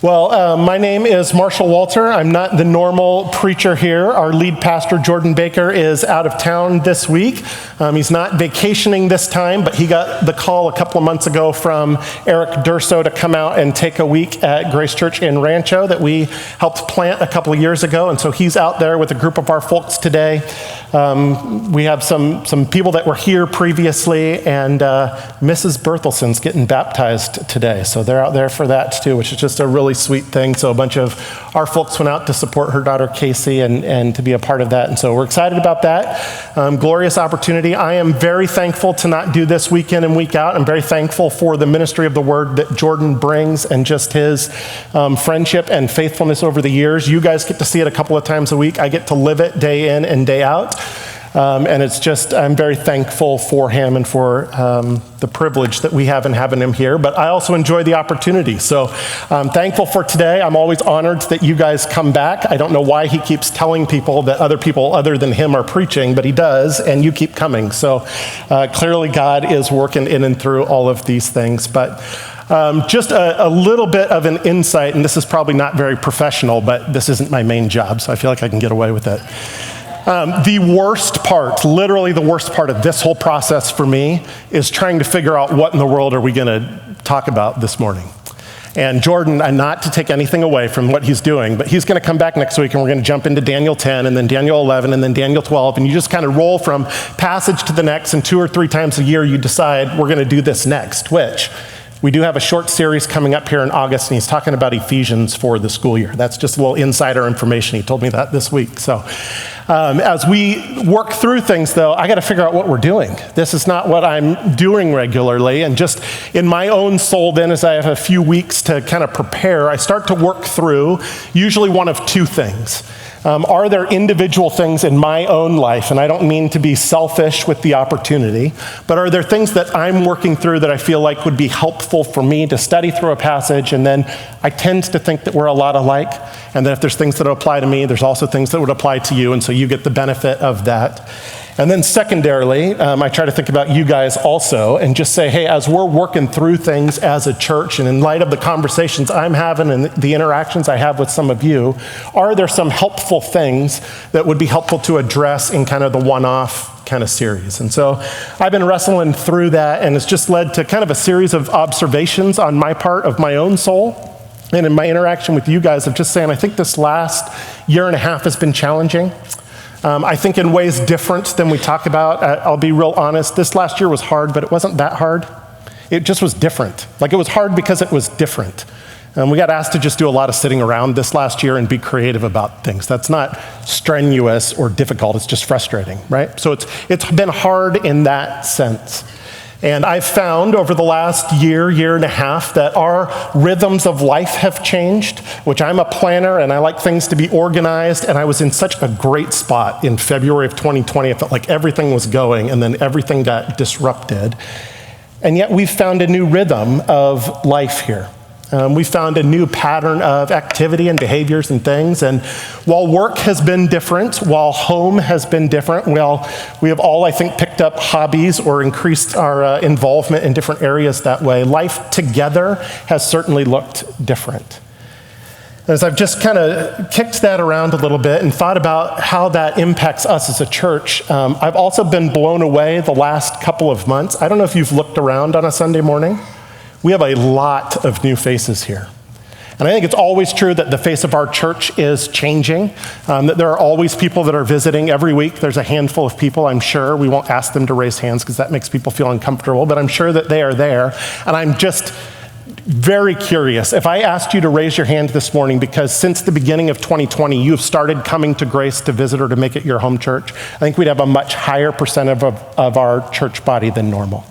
Well, my name is Marshall Walter. I'm not the normal preacher here. Our lead pastor, Jordan Baker, is out of town this week. He's not vacationing this time, but he got the call a couple of months ago from Eric Durso to come out and take a week at Grace Church in Rancho that we helped plant a couple of years ago. And so he's out there with a group of our folks today. We have some people that were here previously, and Mrs. Berthelson's getting baptized today. So they're out there for that too, which is just a really sweet thing. So a bunch of our folks went out to support her daughter Casey and to be a part of that. And so we're excited about that. Glorious opportunity. I am very thankful to not do this week in and week out. I'm very thankful for the ministry of the word that Jordan brings and just his friendship and faithfulness over the years. You guys get to see it a couple of times a week. I get to live it day in and day out. And it's just, I'm very thankful for him and for the privilege that we have in having him here. But I also enjoy the opportunity. So I'm thankful for today. I'm always honored that you guys come back. I don't know why he keeps telling people that other people other than him are preaching, but he does, and you keep coming. So clearly God is working in and through all of these things. But just a little bit of an insight, and this is probably not very professional, but this isn't my main job, so I feel like I can get away with it. The worst part, literally the worst part of this whole process for me is trying to figure out what in the world are we going to talk about this morning. And Jordan, not to take anything away from what he's doing, but he's going to come back next week and we're going to jump into Daniel 10 and then Daniel 11 and then Daniel 12. And you just kind of roll from passage to the next, and 2 or 3 times a year you decide we're going to do this next, which we do have a short series coming up here in August, and he's talking about Ephesians for the school year. That's just a little insider information. He told me that this week. So as we work through things, though, I got to figure out what we're doing. This is not what I'm doing regularly. And just in my own soul, then, as I have a few weeks to kind of prepare, I start to work through usually one of 2 things. Are there individual things in my own life, and I don't mean to be selfish with the opportunity, but are there things that I'm working through that I feel like would be helpful for me to study through a passage? And then I tend to think that we're a lot alike, and that if there's things that apply to me, there's also things that would apply to you, and so you get the benefit of that. And then secondarily, I try to think about you guys also and just say, hey, as we're working through things as a church, and in light of the conversations I'm having and the interactions I have with some of you, are there some helpful things that would be helpful to address in kind of the one-off kind of series? And so I've been wrestling through that, and it's just led to kind of a series of observations on my part of my own soul and in my interaction with you guys of just saying, I think this last year and a half has been challenging. I think in ways different than we talk about. I'll be real honest. This last year was hard, but it wasn't that hard. It just was different. Like, it was hard because it was different. We got asked to just do a lot of sitting around this last year and be creative about things. That's not strenuous or difficult. It's just frustrating, right? So it's been hard in that sense. And I've found over the last year and a half, that our rhythms of life have changed, which I'm a planner and I like things to be organized. And I was in such a great spot in February of 2020. I felt like everything was going, and then everything got disrupted. And yet we've found a new rhythm of life here. We found a new pattern of activity and behaviors and things. And while work has been different, while home has been different, while we have all, I think, picked up hobbies or increased our involvement in different areas that way, life together has certainly looked different. As I've just kind of kicked that around a little bit and thought about how that impacts us as a church, I've also been blown away the last couple of months. I don't know if you've looked around on a Sunday morning. We have a lot of new faces here. And I think it's always true that the face of our church is changing, that there are always people that are visiting every week. There's a handful of people, I'm sure. We won't ask them to raise hands because that makes people feel uncomfortable, but I'm sure that they are there. And I'm just very curious. If I asked you to raise your hand this morning because since the beginning of 2020, you've started coming to Grace to visit or to make it your home church, I think we'd have a much higher percentage of our church body than normal.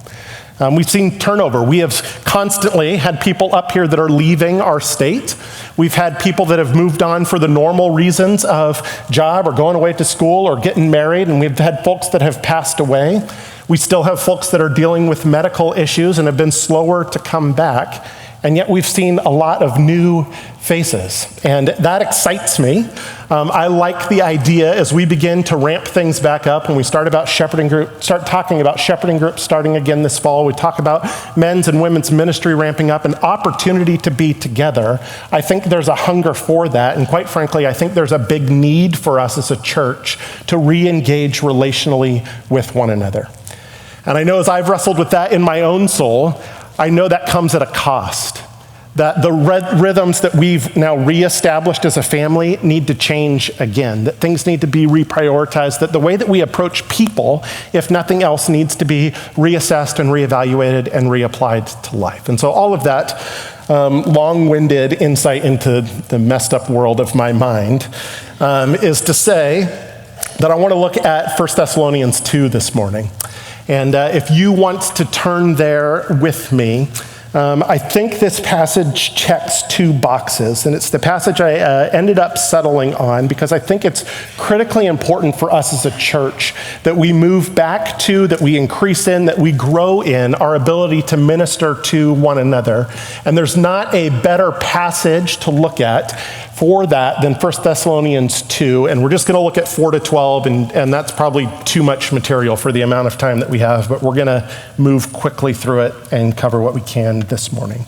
We've seen turnover. We have constantly had people up here that are leaving our state. We've had people that have moved on for the normal reasons of job or going away to school or getting married, and we've had folks that have passed away. We still have folks that are dealing with medical issues and have been slower to come back. And yet we've seen a lot of new faces, and that excites me. I like the idea as we begin to ramp things back up, and we start talking about shepherding groups starting again this fall. We talk about men's and women's ministry ramping up, an opportunity to be together. I think there's a hunger for that, and quite frankly, I think there's a big need for us as a church to re-engage relationally with one another. And I know as I've wrestled with that in my own soul, I know that comes at a cost. That the rhythms that we've now reestablished as a family need to change again, that things need to be reprioritized, that the way that we approach people, if nothing else, needs to be reassessed and reevaluated and reapplied to life. And so all of that long-winded insight into the messed up world of my mind is to say that I want to look at 1 Thessalonians 2 this morning. And if you want to turn there with me, I think this passage checks two boxes, and it's the passage I ended up settling on because I think it's critically important for us as a church that we move back to, that we increase in, that we grow in our ability to minister to one another. And there's not a better passage to look at for that than 1 Thessalonians 2, and we're just going to look at 4 to 12, and that's probably too much material for the amount of time that we have, but we're going to move quickly through it and cover what we can this morning.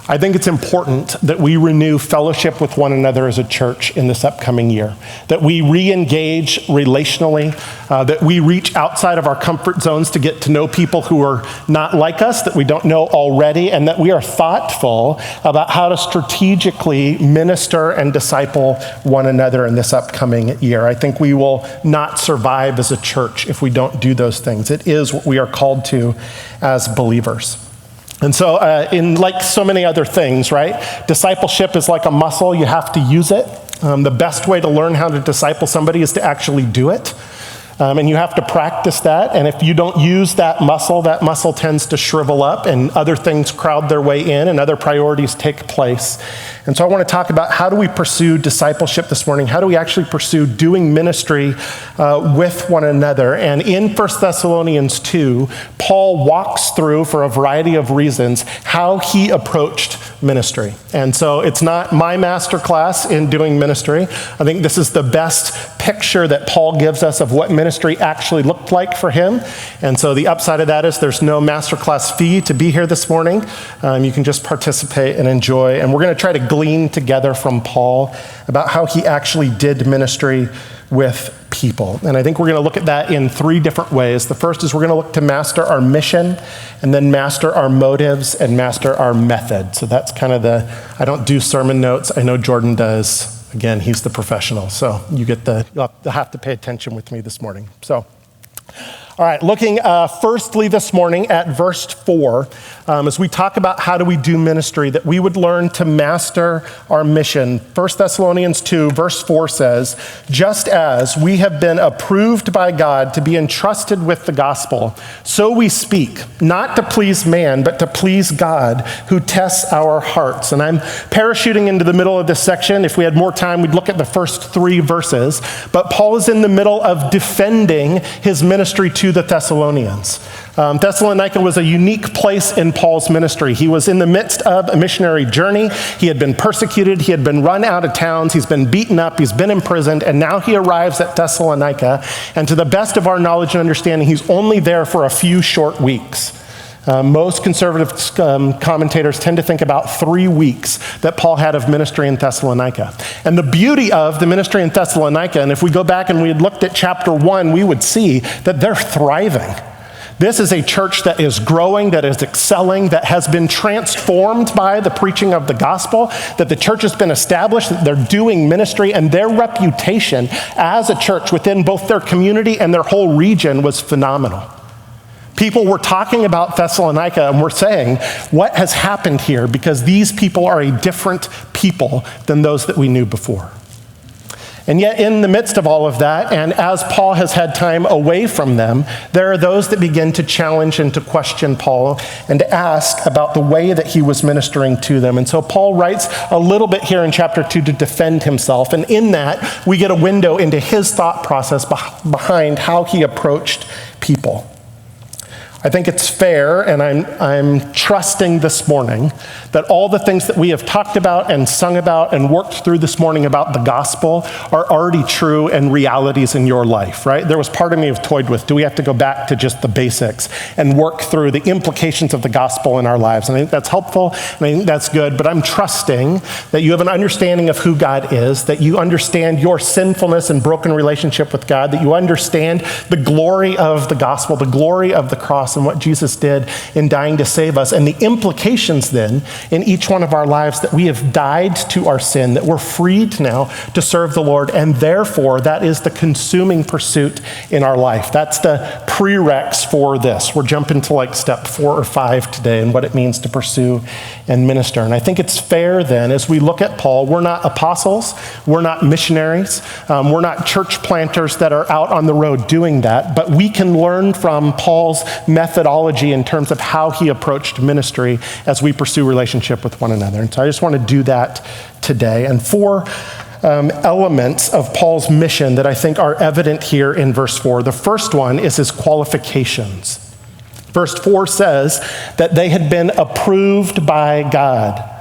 I think it's important that we renew fellowship with one another as a church in this upcoming year, that we re-engage relationally, that we reach outside of our comfort zones to get to know people who are not like us, that we don't know already, and that we are thoughtful about how to strategically minister and disciple one another in this upcoming year. I think we will not survive as a church if we don't do those things. It is what we are called to as believers. And so in like so many other things, right? Discipleship is like a muscle. You have to use it. The best way to learn how to disciple somebody is to actually do it. And you have to practice that. And if you don't use that muscle tends to shrivel up and other things crowd their way in and other priorities take place. And so I want to talk about how do we pursue discipleship this morning? How do we actually pursue doing ministry with one another? And in 1 Thessalonians 2, Paul walks through, for a variety of reasons, how he approached ministry. And so it's not my master class in doing ministry. I think this is the best picture that Paul gives us of what ministry actually looked like for him. And so the upside of that is there's no masterclass fee to be here this morning. You can just participate and enjoy. And we're going to try to glean together from Paul about how he actually did ministry with people. And I think we're going to look at that in three different ways. The first is we're going to look to master our mission, and then master our motives, and master our method. So that's kind of I don't do sermon notes. I know Jordan does. Again, he's the professional, so you'll have to pay attention with me this morning. So, all right, looking firstly this morning at verse 4, as we talk about how do we do ministry, that we would learn to master our mission. 1 Thessalonians 2, verse 4 says, "Just as we have been approved by God to be entrusted with the gospel, so we speak, not to please man, but to please God, who tests our hearts." And I'm parachuting into the middle of this section. If we had more time, we'd look at the first three verses. But Paul is in the middle of defending his ministry to the Thessalonians. Thessalonica was a unique place in Paul's ministry. He was in the midst of a missionary journey. He had been persecuted. He had been run out of towns. He's been beaten up. He's been imprisoned. And now he arrives at Thessalonica. And to the best of our knowledge and understanding, he's only there for a few short weeks. Most conservative commentators tend to think about 3 weeks that Paul had of ministry in Thessalonica. And the beauty of the ministry in Thessalonica, and if we go back and we had looked at chapter 1, we would see that they're thriving. This is a church that is growing, that is excelling, that has been transformed by the preaching of the gospel, that the church has been established, that they're doing ministry, and their reputation as a church within both their community and their whole region was phenomenal. People were talking about Thessalonica and were saying, what has happened here? Because these people are a different people than those that we knew before. And yet in the midst of all of that, and as Paul has had time away from them, there are those that begin to challenge and to question Paul and to ask about the way that he was ministering to them. And so Paul writes a little bit here in chapter 2 to defend himself. And in that, we get a window into his thought process behind how he approached people. I think it's fair, and I'm trusting this morning that all the things that we have talked about and sung about and worked through this morning about the gospel are already true and realities in your life, right? There was part of me who toyed with, do we have to go back to just the basics and work through the implications of the gospel in our lives? And I think that's helpful, and I think that's good, but I'm trusting that you have an understanding of who God is, that you understand your sinfulness and broken relationship with God, that you understand the glory of the gospel, the glory of the cross, and what Jesus did in dying to save us, and the implications then in each one of our lives that we have died to our sin, that we're freed now to serve the Lord, and therefore that is the consuming pursuit in our life. That's the prereqs for this. We're jumping to like step 4 or 5 today and what it means to pursue and minister. And I think it's fair then, as we look at Paul, we're not apostles, we're not missionaries, we're not church planters that are out on the road doing that, but we can learn from Paul's methodology in terms of how he approached ministry as we pursue relationship with one another. And so I just want to do that today. And 4 elements of Paul's mission that I think are evident here in verse 4. The first one is his qualifications. Verse 4 says that they had been approved by God.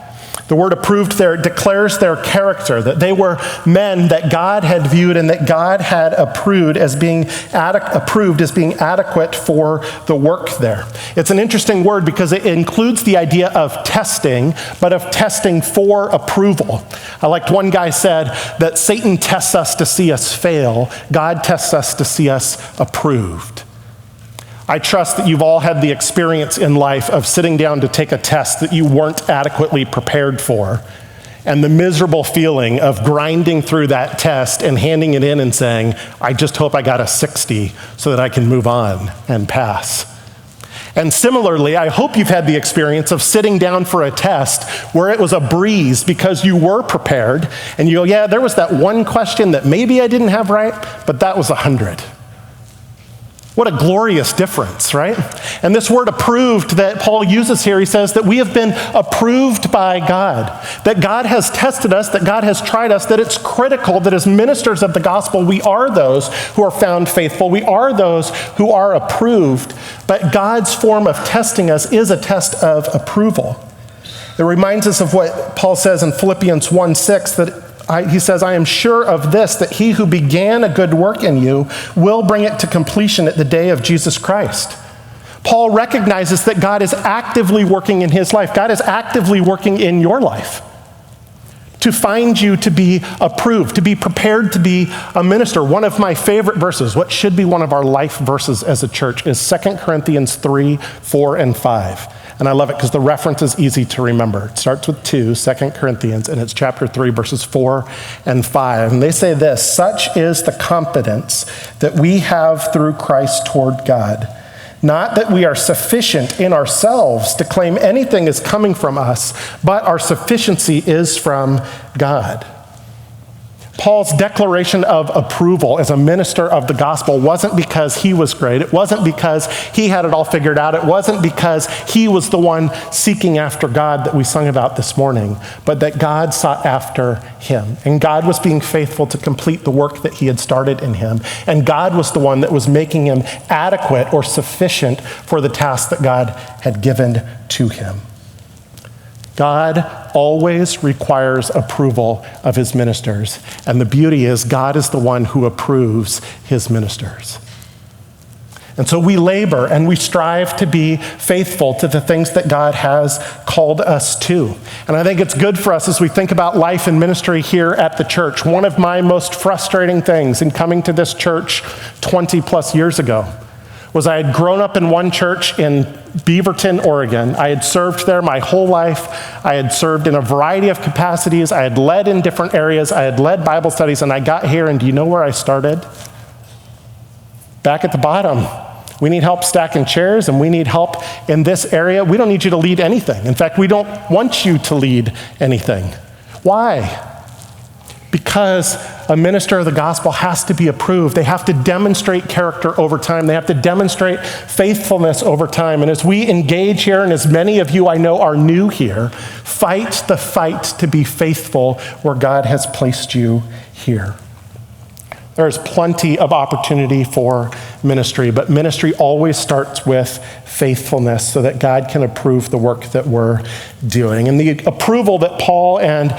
The word approved there declares their character, that they were men that God had viewed and that God had approved as being adequate for the work there. It's an interesting word because it includes the idea of testing, but of testing for approval. I liked one guy said that Satan tests us to see us fail, God tests us to see us approved. I trust that you've all had the experience in life of sitting down to take a test that you weren't adequately prepared for, and the miserable feeling of grinding through that test and handing it in and saying, I just hope I got a 60 so that I can move on and pass. And similarly, I hope you've had the experience of sitting down for a test where it was a breeze because you were prepared, and you go, yeah, there was that one question that maybe I didn't have right, but that was 100. What a glorious difference, right? And this word approved that Paul uses here, he says that we have been approved by God, that God has tested us, that God has tried us, that it's critical that as ministers of the gospel, we are those who are found faithful, we are those who are approved, but God's form of testing us is a test of approval. It reminds us of what Paul says in Philippians 1:6, that he says, I am sure of this, that he who began a good work in you will bring it to completion at the day of Jesus Christ. Paul recognizes that God is actively working in his life. God is actively working in your life to find you to be approved, to be prepared to be a minister. One of my favorite verses, what should be one of our life verses as a church, is 2 Corinthians 3, 4, and 5. And I love it because the reference is easy to remember. It starts with 2 Corinthians, and it's chapter 3, verses 4 and 5. And they say this, such is the confidence that we have through Christ toward God. Not that we are sufficient in ourselves to claim anything is coming from us, but our sufficiency is from God. Paul's declaration of approval as a minister of the gospel wasn't because he was great. It wasn't because he had it all figured out. It wasn't because he was the one seeking after God that we sung about this morning, but that God sought after him. And God was being faithful to complete the work that he had started in him. And God was the one that was making him adequate or sufficient for the task that God had given to him. God always requires approval of his ministers. And the beauty is God is the one who approves his ministers. And so we labor and we strive to be faithful to the things that God has called us to. And I think it's good for us as we think about life and ministry here at the church. One of my most frustrating things in coming to this church 20 plus years ago was I had grown up in one church in Beaverton, Oregon. I had served there my whole life. I had served in a variety of capacities. I had led in different areas. I had led Bible studies, and I got here, and do you know where I started? Back at the bottom. We need help stacking chairs, and we need help in this area. We don't need you to lead anything. In fact, we don't want you to lead anything. Why? Because a minister of the gospel has to be approved. They have to demonstrate character over time. They have to demonstrate faithfulness over time. And as we engage here, and as many of you I know are new here, fight the fight to be faithful where God has placed you here. There is plenty of opportunity for ministry, but ministry always starts with faithfulness so that God can approve the work that we're doing. And the approval that Paul and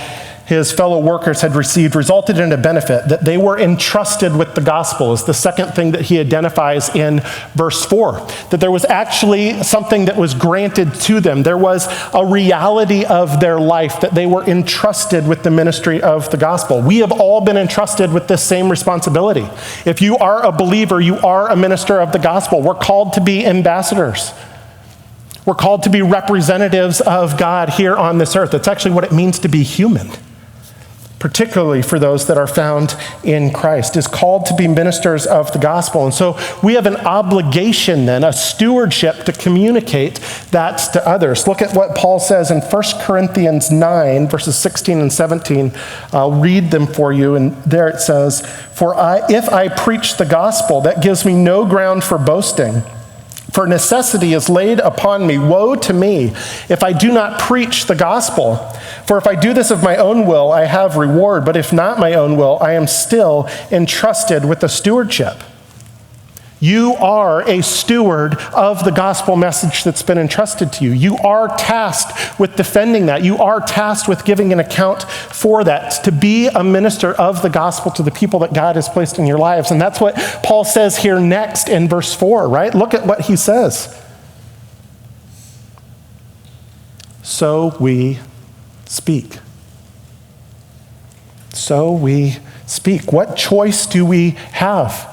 his fellow workers had received resulted in a benefit, that they were entrusted with the gospel is the second thing that he identifies in verse 4, that there was actually something that was granted to them. There was a reality of their life that they were entrusted with the ministry of the gospel. We have all been entrusted with this same responsibility. If you are a believer, you are a minister of the gospel. We're called to be ambassadors. We're called to be representatives of God here on this earth. That's actually what it means to be human, particularly for those that are found in Christ, is called to be ministers of the gospel. And so we have an obligation then, a stewardship to communicate that to others. Look at what Paul says in 1 Corinthians 9, verses 16 and 17. I'll read them for you. And there it says, if I preach the gospel, that gives me no ground for boasting. For necessity is laid upon me. Woe to me if I do not preach the gospel. For if I do this of my own will, I have reward. But if not my own will, I am still entrusted with the stewardship. You are a steward of the gospel message that's been entrusted to you. You are tasked with defending that. You are tasked with giving an account for that, to be a minister of the gospel to the people that God has placed in your lives. And that's what Paul says here next in verse 4, right? Look at what he says. So we speak. So we speak. What choice do we have?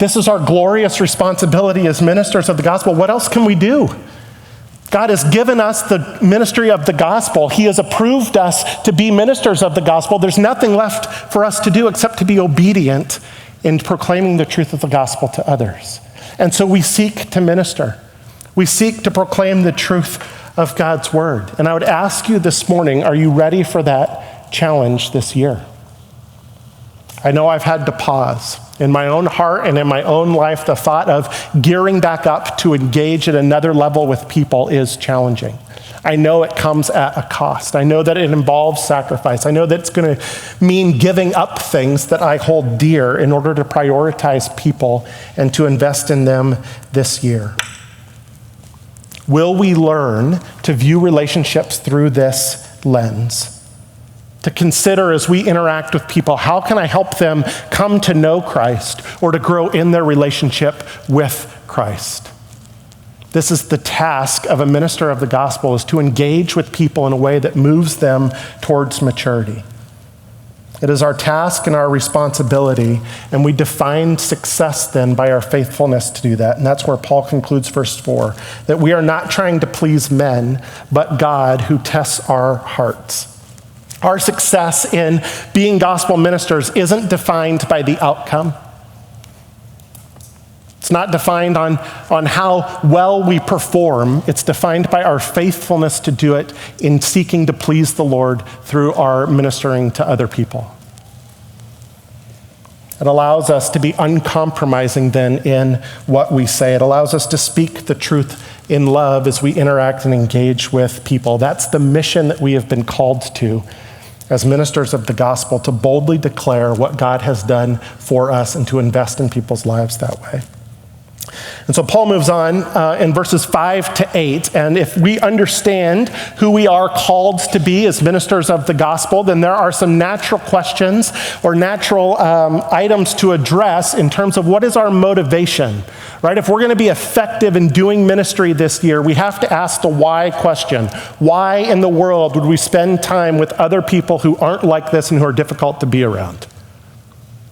This is our glorious responsibility as ministers of the gospel. What else can we do? God has given us the ministry of the gospel. He has approved us to be ministers of the gospel. There's nothing left for us to do except to be obedient in proclaiming the truth of the gospel to others. And so we seek to minister. We seek to proclaim the truth of God's word. And I would ask you this morning, are you ready for that challenge this year? I know I've had to pause. In my own heart and in my own life, the thought of gearing back up to engage at another level with people is challenging. I know it comes at a cost. I know that it involves sacrifice. I know that it's going to mean giving up things that I hold dear in order to prioritize people and to invest in them this year. Will we learn to view relationships through this lens? To consider as we interact with people, how can I help them come to know Christ or to grow in their relationship with Christ? This is the task of a minister of the gospel, is to engage with people in a way that moves them towards maturity. It is our task and our responsibility, and we define success then by our faithfulness to do that. And that's where Paul concludes verse 4, that we are not trying to please men, but God who tests our hearts. Our success in being gospel ministers isn't defined by the outcome. It's not defined on how well we perform. It's defined by our faithfulness to do it in seeking to please the Lord through our ministering to other people. It allows us to be uncompromising then in what we say. It allows us to speak the truth in love as we interact and engage with people. That's the mission that we have been called to as ministers of the gospel, to boldly declare what God has done for us and to invest in people's lives that way. And so Paul moves on in verses 5 to 8. And if we understand who we are called to be as ministers of the gospel, then there are some natural questions or natural items to address in terms of what is our motivation, right? If we're going to be effective in doing ministry this year, we have to ask the why question. Why in the world would we spend time with other people who aren't like this and who are difficult to be around?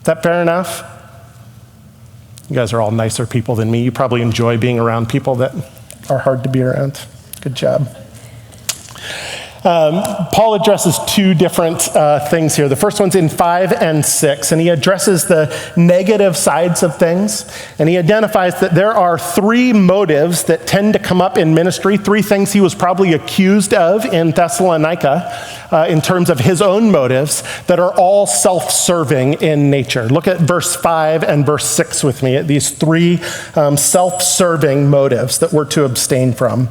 Is that fair enough? You guys are all nicer people than me. You probably enjoy being around people that are hard to be around. Good job. Paul addresses two different things here. The first one's in 5 and 6, and he addresses the negative sides of things, and he identifies that there are 3 motives that tend to come up in ministry, 3 things he was probably accused of in Thessalonica in terms of his own motives that are all self-serving in nature. Look at verse 5 and verse 6 with me, at these 3 self-serving motives that we're to abstain from.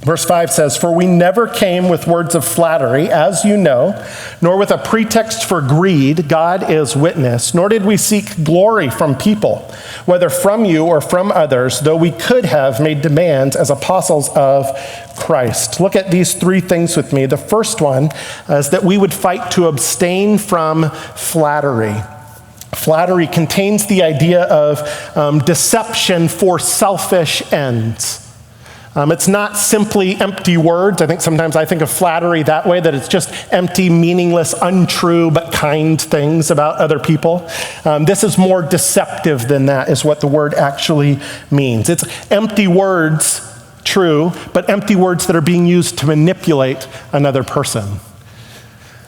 Verse 5 says, "For we never came with words of flattery, as you know, nor with a pretext for greed, God is witness, nor did we seek glory from people, whether from you or from others, though we could have made demands as apostles of Christ." Look at these three things with me. The first one is that we would fight to abstain from flattery. Flattery contains the idea of deception for selfish ends. It's not simply empty words. I think sometimes I think of flattery that way, that it's just empty, meaningless, untrue, but kind things about other people. This is more deceptive than that, is what the word actually means. It's empty words, true, but empty words that are being used to manipulate another person.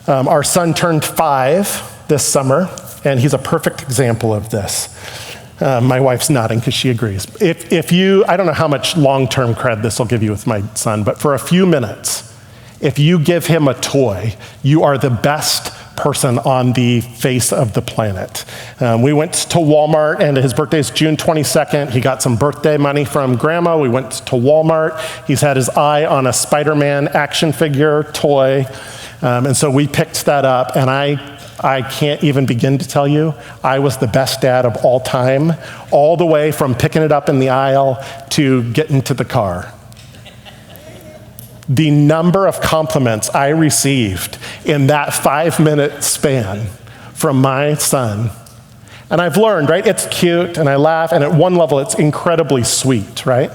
Our son turned 5 this summer, and he's a perfect example of this. My wife's nodding because she agrees. If you, I don't know how much long-term cred this will give you with my son, but for a few minutes, if you give him a toy, you are the best person on the face of the planet. We went to Walmart, and his birthday's June 22nd. He got some birthday money from grandma. We went to Walmart. He's had his eye on a Spider-Man action figure toy. And so we picked that up, and I can't even begin to tell you, I was the best dad of all time, all the way from picking it up in the aisle to getting to the car. The number of compliments I received in that 5-minute span from my son. And I've learned, right? It's cute, and I laugh, and at one level, it's incredibly sweet, right?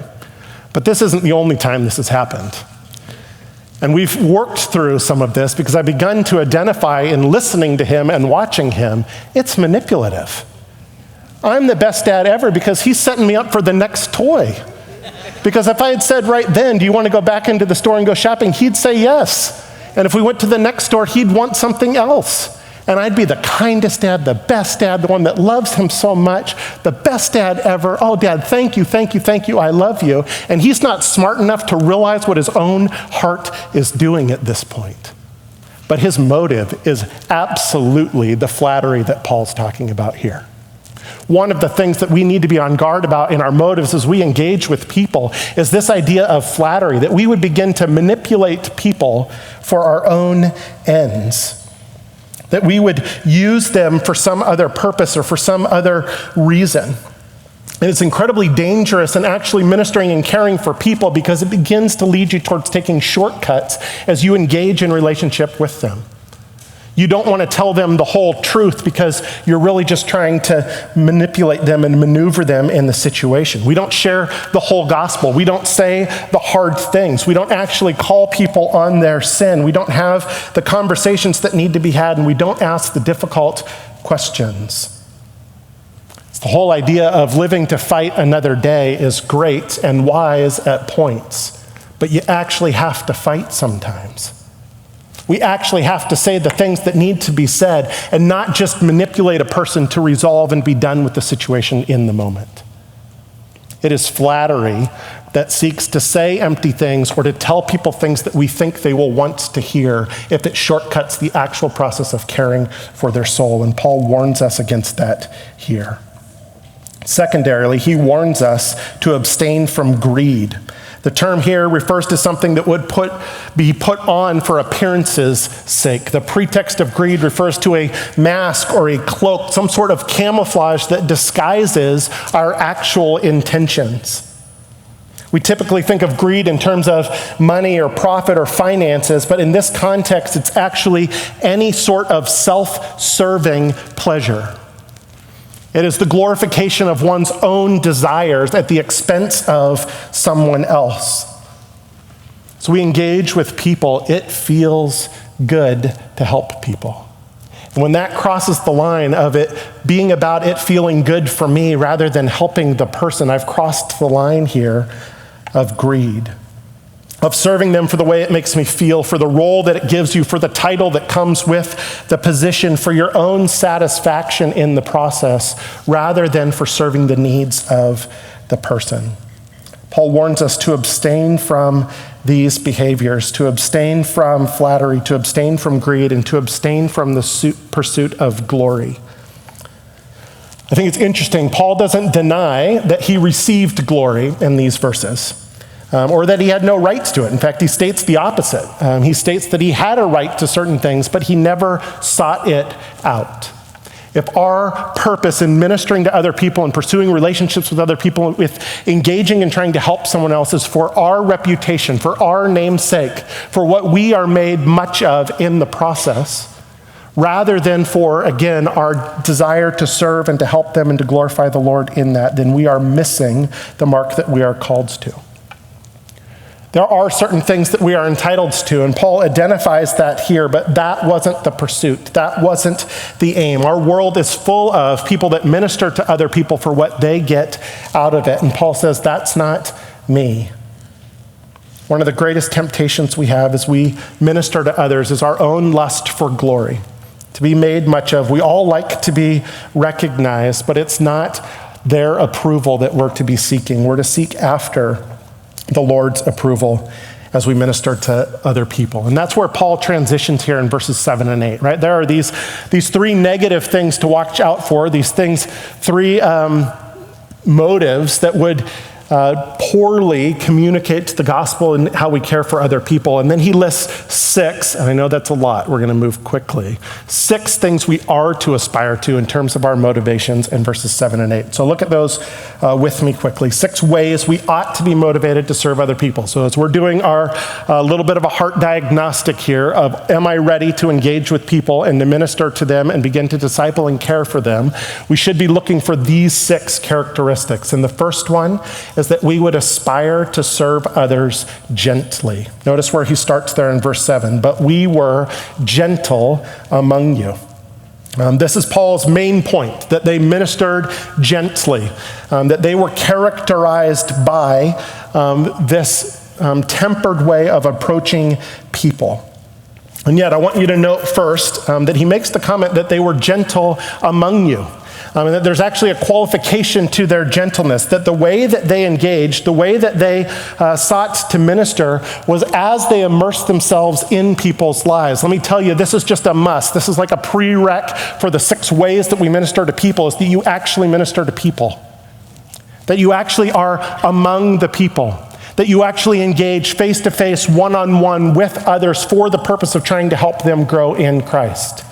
But this isn't the only time this has happened. And we've worked through some of this because I've begun to identify in listening to him and watching him, it's manipulative. I'm the best dad ever because he's setting me up for the next toy. Because if I had said right then, do you want to go back into the store and go shopping? He'd say yes. And if we went to the next store, he'd want something else. And I'd be the kindest dad, the best dad, the one that loves him so much, the best dad ever. Oh, Dad, thank you, thank you, thank you, I love you. And he's not smart enough to realize what his own heart is doing at this point. But his motive is absolutely the flattery that Paul's talking about here. One of the things that we need to be on guard about in our motives as we engage with people is this idea of flattery, that we would begin to manipulate people for our own ends. That we would use them for some other purpose or for some other reason. And it's incredibly dangerous in actually ministering and caring for people because it begins to lead you towards taking shortcuts as you engage in relationship with them. You don't want to tell them the whole truth because you're really just trying to manipulate them and maneuver them in the situation. We don't share the whole gospel. We don't say the hard things. We don't actually call people on their sin. We don't have the conversations that need to be had, and we don't ask the difficult questions. It's the whole idea of living to fight another day is great and wise at points, but you actually have to fight sometimes. We actually have to say the things that need to be said and not just manipulate a person to resolve and be done with the situation in the moment. It is flattery that seeks to say empty things or to tell people things that we think they will want to hear if it shortcuts the actual process of caring for their soul. And Paul warns us against that here. Secondarily, he warns us to abstain from greed. The term here refers to something that would be put on for appearance's sake. The pretext of greed refers to a mask or a cloak, some sort of camouflage that disguises our actual intentions. We typically think of greed in terms of money or profit or finances, but in this context, it's actually any sort of self-serving pleasure. It is the glorification of one's own desires at the expense of someone else. So we engage with people, it feels good to help people. And when that crosses the line of it being about it feeling good for me rather than helping the person, I've crossed the line here of greed. Of serving them for the way it makes me feel, for the role that it gives you, for the title that comes with the position, for your own satisfaction in the process, rather than for serving the needs of the person. Paul warns us to abstain from these behaviors, to abstain from flattery, to abstain from greed, and to abstain from the pursuit of glory. I think it's interesting, Paul doesn't deny that he received glory in these verses. or that he had no rights to it. In fact, he states the opposite. He states that he had a right to certain things, but he never sought it out. If our purpose in ministering to other people and pursuing relationships with other people, with engaging and trying to help someone else is for our reputation, for our name's sake, for what we are made much of in the process, rather than for, again, our desire to serve and to help them and to glorify the Lord in that, then we are missing the mark that we are called to. There are certain things that we are entitled to, and Paul identifies that here, but that wasn't the pursuit. That wasn't the aim. Our world is full of people that minister to other people for what they get out of it, and Paul says, that's not me. One of the greatest temptations we have as we minister to others is our own lust for glory, to be made much of. We all like to be recognized, but it's not their approval that we're to be seeking. We're to seek after the Lord's approval as we minister to other people. And that's where Paul transitions here in verses 7 and 8, right? There are these three negative things to watch out for, these things, three motives that would poorly communicate the gospel and how we care for other people. And then he lists 6, and I know that's a lot, we're going to move quickly, 6 things we are to aspire to in terms of our motivations in verses 7 and 8. So look at those with me quickly. 6 ways we ought to be motivated to serve other people. So as we're doing our little bit of a heart diagnostic here of, am I ready to engage with people and to minister to them and begin to disciple and care for them, we should be looking for these 6 characteristics. And the first one is that we would aspire to serve others gently. Notice where he starts there in verse 7, but we were gentle among you. This is Paul's main point, that they ministered gently, that they were characterized by this tempered way of approaching people. And yet I want you to note first that he makes the comment that they were gentle among you. And that there's actually a qualification to their gentleness, that the way that they engaged, the way that they sought to minister was as they immersed themselves in people's lives. Let me tell you, this is just a must. This is like a prereq for the 6 ways that we minister to people, is that you actually minister to people, that you actually are among the people, that you actually engage face-to-face, one-on-one with others for the purpose of trying to help them grow in Christ.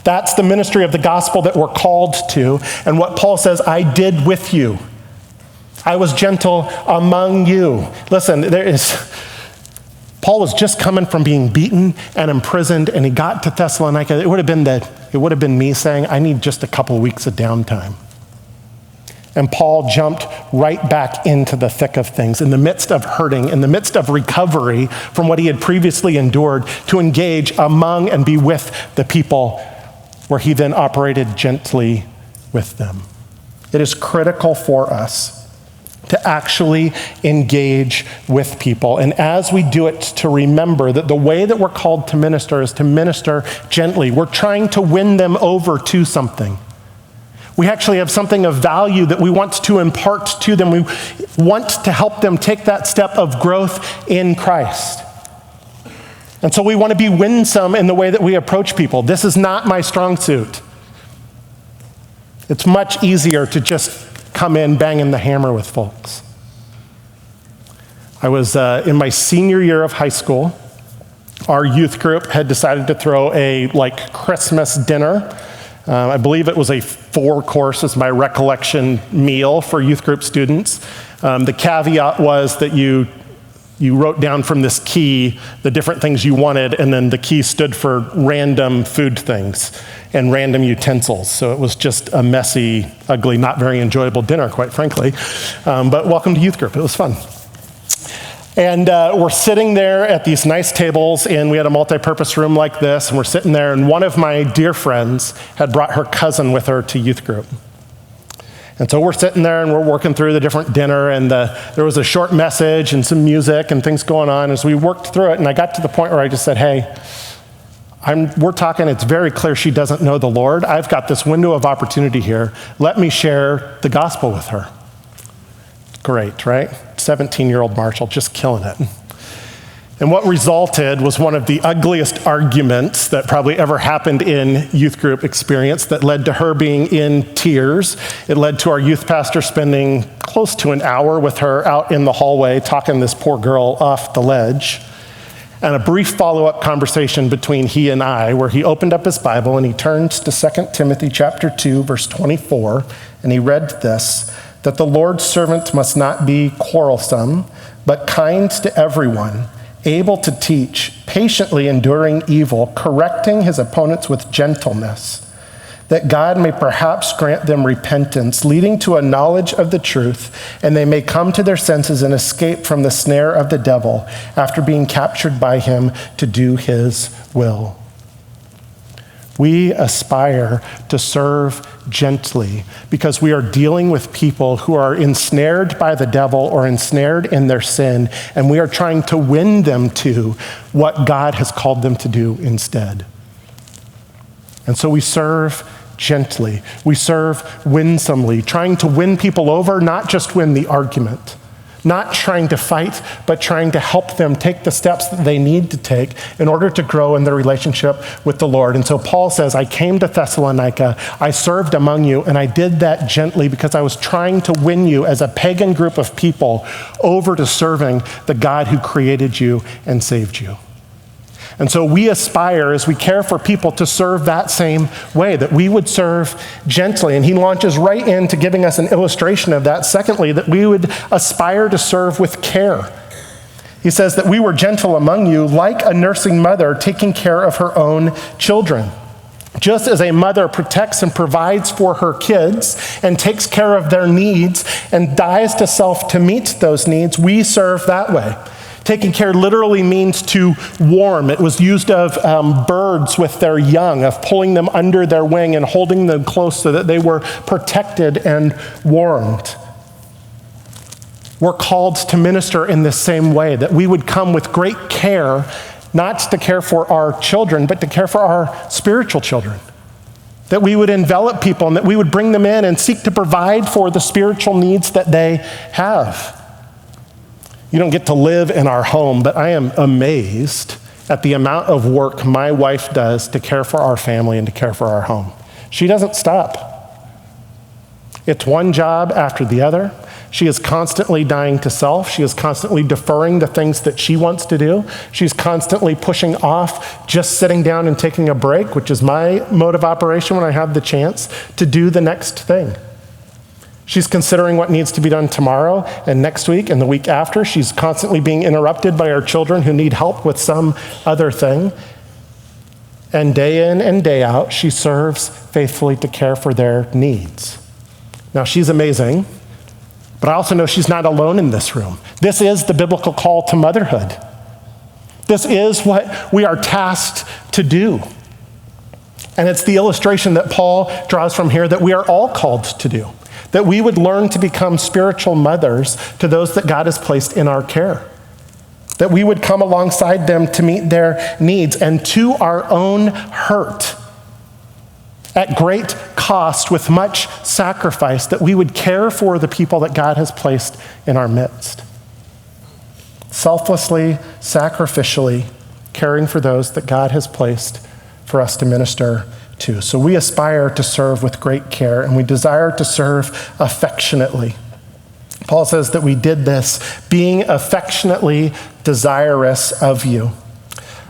That's the ministry of the gospel that we're called to. And what Paul says, I did with you. I was gentle among you. Listen, Paul was just coming from being beaten and imprisoned, and he got to Thessalonica. It would have been me saying, I need just a couple weeks of downtime. And Paul jumped right back into the thick of things, in the midst of hurting, in the midst of recovery from what he had previously endured, to engage among and be with the people, where he then operated gently with them. It is critical for us to actually engage with people. And as we do it, to remember that the way that we're called to minister is to minister gently. We're trying to win them over to something. We actually have something of value that we want to impart to them. We want to help them take that step of growth in Christ. And so we want to be winsome in the way that we approach people. This is not my strong suit. It's much easier to just come in banging the hammer with folks. I was in my senior year of high school. Our youth group had decided to throw a Christmas dinner. I believe it was a 4-course, is my recollection, meal for youth group students. The caveat was that you wrote down from this key the different things you wanted, and then the key stood for random food things and random utensils. So it was just a messy, ugly, not very enjoyable dinner, quite frankly. But welcome to youth group. It was fun. And we're sitting there at these nice tables, and we had a multi-purpose room like this, and we're sitting there, and one of my dear friends had brought her cousin with her to youth group. And so we're sitting there and we're working through the different dinner, and there was a short message and some music and things going on as we worked through it. And I got to the point where I just said, hey, we're talking, it's very clear she doesn't know the Lord. I've got this window of opportunity here. Let me share the gospel with her. Great, right? 17-year-old Marshall, just killing it. And what resulted was one of the ugliest arguments that probably ever happened in youth group experience that led to her being in tears. It led to our youth pastor spending close to an hour with her out in the hallway talking this poor girl off the ledge. And a brief follow-up conversation between he and I, where he opened up his Bible and he turned to 2 Timothy chapter 2, verse 24, and he read this, that the Lord's servant must not be quarrelsome, but kind to everyone, able to teach, patiently enduring evil, correcting his opponents with gentleness, that God may perhaps grant them repentance, leading to a knowledge of the truth, and they may come to their senses and escape from the snare of the devil after being captured by him to do his will. We aspire to serve gently because we are dealing with people who are ensnared by the devil or ensnared in their sin, and we are trying to win them to what God has called them to do instead. And so we serve gently. We serve winsomely, trying to win people over, not just win the argument. Not trying to fight, but trying to help them take the steps that they need to take in order to grow in their relationship with the Lord. And so Paul says, I came to Thessalonica, I served among you, and I did that gently because I was trying to win you as a pagan group of people over to serving the God who created you and saved you. And so we aspire, as we care for people, to serve that same way, that we would serve gently. And he launches right into giving us an illustration of that. Secondly, that we would aspire to serve with care. He says that we were gentle among you, like a nursing mother taking care of her own children. Just as a mother protects and provides for her kids and takes care of their needs and dies to self to meet those needs, we serve that way. Taking care literally means to warm. It was used of birds with their young, of pulling them under their wing and holding them close so that they were protected and warmed. We're called to minister in the same way, that we would come with great care, not to care for our children, but to care for our spiritual children. That we would envelop people and that we would bring them in and seek to provide for the spiritual needs that they have. You don't get to live in our home, but I am amazed at the amount of work my wife does to care for our family and to care for our home. She doesn't stop. It's one job after the other. She is constantly dying to self. She is constantly deferring the things that she wants to do. She's constantly pushing off just sitting down and taking a break, which is my mode of operation when I have the chance to do the next thing. She's considering what needs to be done tomorrow and next week and the week after. She's constantly being interrupted by our children who need help with some other thing. And day in and day out, she serves faithfully to care for their needs. Now, she's amazing, but I also know she's not alone in this room. This is the biblical call to motherhood. This is what we are tasked to do. And it's the illustration that Paul draws from here that we are all called to do. That we would learn to become spiritual mothers to those that God has placed in our care. That we would come alongside them to meet their needs and to our own hurt. At great cost, with much sacrifice, that we would care for the people that God has placed in our midst. Selflessly, sacrificially, caring for those that God has placed for us to minister to. So we aspire to serve with great care, and we desire to serve affectionately. Paul says that we did this being affectionately desirous of you.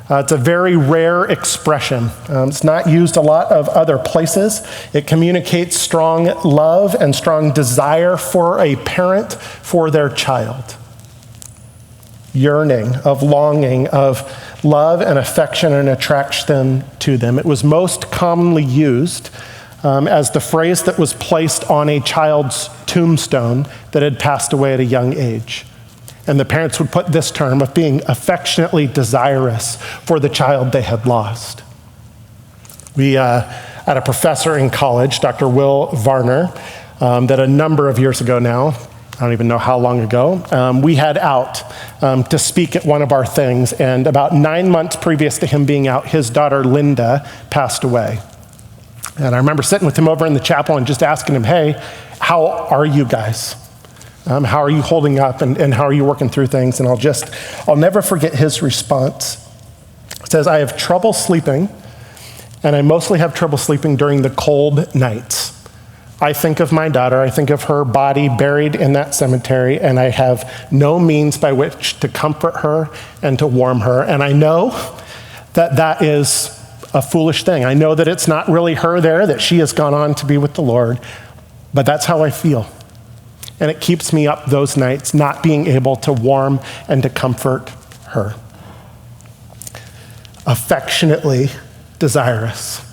It's a very rare expression. It's not used a lot of other places. It communicates strong love and strong desire for a parent for their child. Yearning, of longing, of love and affection and attraction to them. It was most commonly used as the phrase that was placed on a child's tombstone that had passed away at a young age. And the parents would put this term of being affectionately desirous for the child they had lost. We had a professor in college, Dr. Will Varner, that a number of years ago now, I don't even know how long ago, we had out to speak at one of our things, and about 9 months previous to him being out, his daughter Linda passed away. And I remember sitting with him over in the chapel and just asking him, hey, how are you guys? How are you holding up and how are you working through things? And I'll never forget his response. It says, I have trouble sleeping, and I mostly have trouble sleeping during the cold nights. I think of my daughter, I think of her body buried in that cemetery, and I have no means by which to comfort her and to warm her. And I know that that is a foolish thing. I know that it's not really her there, that she has gone on to be with the Lord, but that's how I feel. And it keeps me up those nights, not being able to warm and to comfort her. Affectionately desirous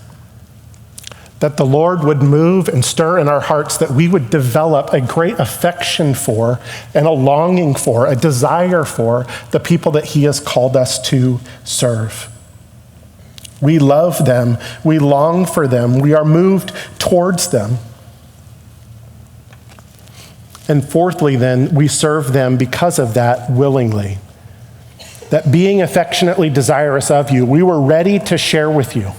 that the Lord would move and stir in our hearts, that we would develop a great affection for and a longing for, a desire for the people that he has called us to serve. We love them, we long for them, we are moved towards them. And fourthly, then, we serve them because of that willingly. That being affectionately desirous of you, we were ready to share with you.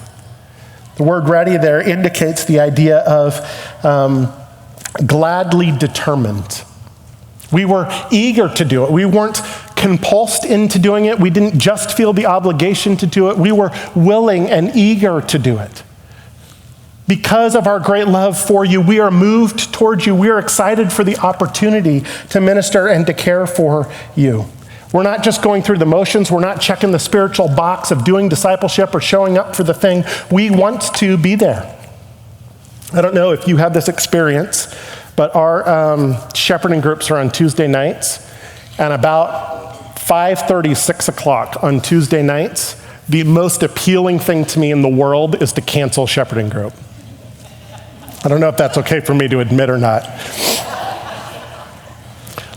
The word ready there indicates the idea of gladly determined. We were eager to do it. We weren't compulsed into doing it. We didn't just feel the obligation to do it. We were willing and eager to do it. Because of our great love for you, we are moved towards you. We are excited for the opportunity to minister and to care for you. We're not just going through the motions. We're not checking the spiritual box of doing discipleship or showing up for the thing. We want to be there. I don't know if you have this experience, but our shepherding groups are on Tuesday nights, and about 5:30, 6 o'clock on Tuesday nights, the most appealing thing to me in the world is to cancel shepherding group. I don't know if that's okay for me to admit or not.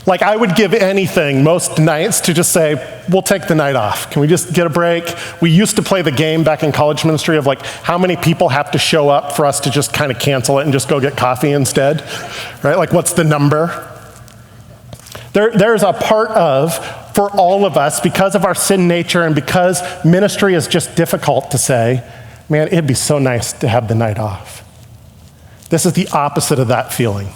Like, I would give anything most nights to just say, we'll take the night off. Can we just get a break? We used to play the game back in college ministry of like, how many people have to show up for us to just kind of cancel it and just go get coffee instead, right? Like, what's the number? There's a part of, for all of us, because of our sin nature and because ministry is just difficult to say, man, it'd be so nice to have the night off. This is the opposite of that feeling.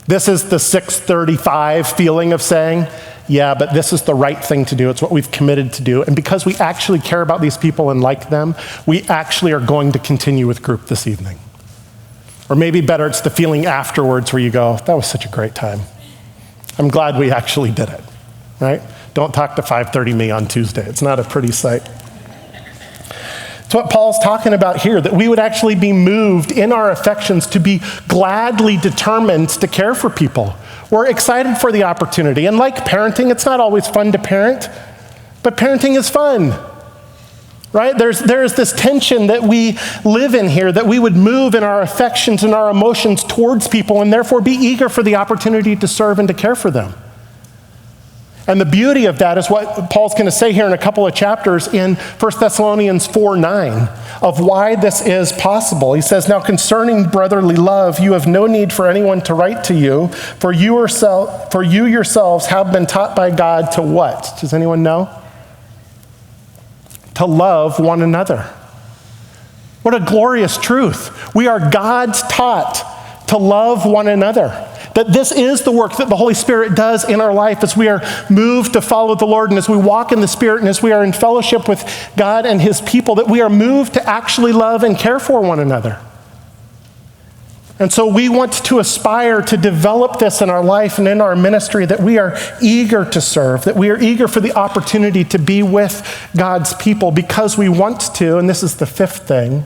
This is the 6:35 feeling of saying, yeah, but this is the right thing to do. It's what we've committed to do. And because we actually care about these people and like them, we actually are going to continue with group this evening. Or maybe better, it's the feeling afterwards where you go, that was such a great time. I'm glad we actually did it, right? Don't talk to 5:30 me on Tuesday. It's not a pretty sight. It's what Paul's talking about here, that we would actually be moved in our affections to be gladly determined to care for people. We're excited for the opportunity. And like parenting, it's not always fun to parent, but parenting is fun, right? There's this tension that we live in here, that we would move in our affections and our emotions towards people and therefore be eager for the opportunity to serve and to care for them. And the beauty of that is what Paul's going to say here in a couple of chapters in 1 Thessalonians 4:9 of why this is possible. He says, now concerning brotherly love, you have no need for anyone to write to you, for you yourselves have been taught by God to what? Does anyone know? To love one another. What a glorious truth. We are God's taught to love one another. That this is the work that the Holy Spirit does in our life as we are moved to follow the Lord and as we walk in the Spirit and as we are in fellowship with God and his people, that we are moved to actually love and care for one another. And so we want to aspire to develop this in our life and in our ministry, that we are eager to serve, that we are eager for the opportunity to be with God's people because we want to, and this is the fifth thing,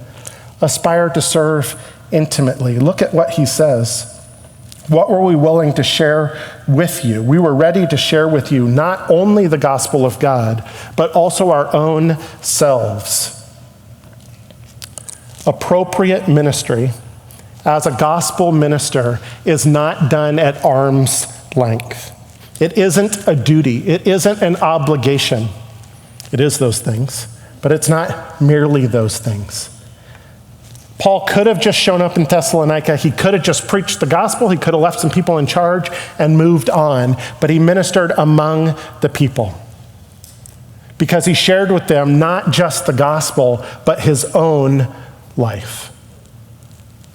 aspire to serve intimately. Look at what he says. What were we willing to share with you? We were ready to share with you not only the gospel of God, but also our own selves. Appropriate ministry as a gospel minister is not done at arm's length. It isn't a duty. It isn't an obligation. It is those things, but it's not merely those things. Paul could have just shown up in Thessalonica. He could have just preached the gospel. He could have left some people in charge and moved on, but he ministered among the people because he shared with them not just the gospel, but his own life.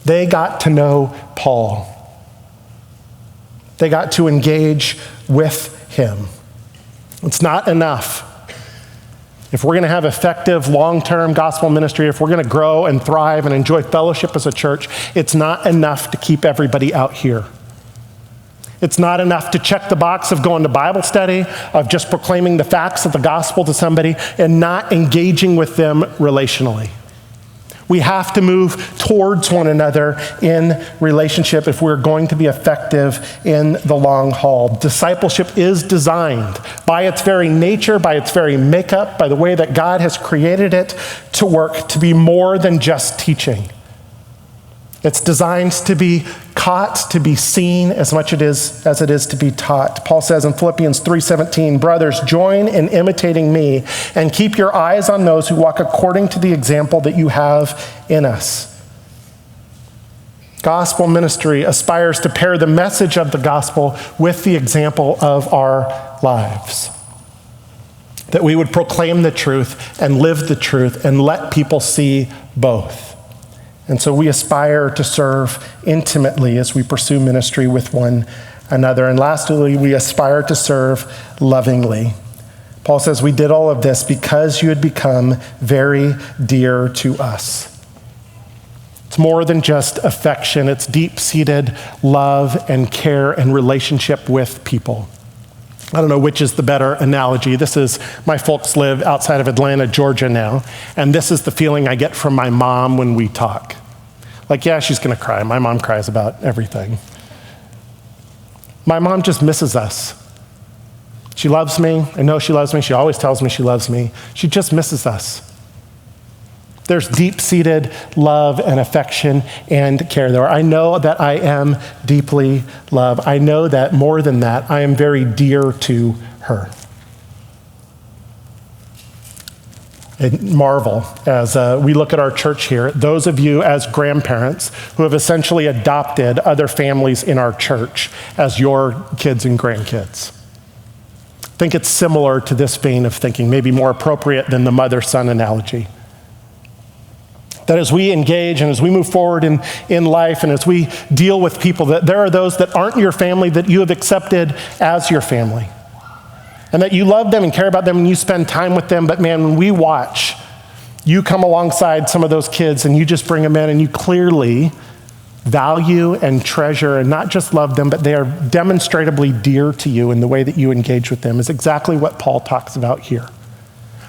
They got to know Paul. They got to engage with him. It's not enough. If we're going to have effective long-term gospel ministry, if we're going to grow and thrive and enjoy fellowship as a church, it's not enough to keep everybody out here. It's not enough to check the box of going to Bible study, of just proclaiming the facts of the gospel to somebody and not engaging with them relationally. We have to move towards one another in relationship if we're going to be effective in the long haul. Discipleship is designed by its very nature, by its very makeup, by the way that God has created it to work, to be more than just teaching. It's designed to be caught, to be seen as much as it is to be taught. Paul says in Philippians 3:17, brothers, join in imitating me and keep your eyes on those who walk according to the example that you have in us. Gospel ministry aspires to pair the message of the gospel with the example of our lives. That we would proclaim the truth and live the truth and let people see both. And so we aspire to serve intimately as we pursue ministry with one another. And lastly, we aspire to serve lovingly. Paul says, we did all of this because you had become very dear to us. It's more than just affection. It's deep-seated love and care and relationship with people. I don't know which is the better analogy. My folks live outside of Atlanta, Georgia now, and this is the feeling I get from my mom when we talk. Like, yeah, she's gonna cry. My mom cries about everything. My mom just misses us. She loves me. I know she loves me. She always tells me she loves me. She just misses us. There's deep-seated love and affection and care there. I know that I am deeply loved. I know that more than that, I am very dear to her. And marvel as we look at our church here, those of you as grandparents who have essentially adopted other families in our church as your kids and grandkids. I think it's similar to this vein of thinking, maybe more appropriate than the mother-son analogy. That as we engage and as we move forward in life and as we deal with people, that there are those that aren't your family that you have accepted as your family. And that you love them and care about them and you spend time with them. But man, when we watch, you come alongside some of those kids and you just bring them in and you clearly value and treasure and not just love them, but they are demonstrably dear to you in the way that you engage with them is exactly what Paul talks about here.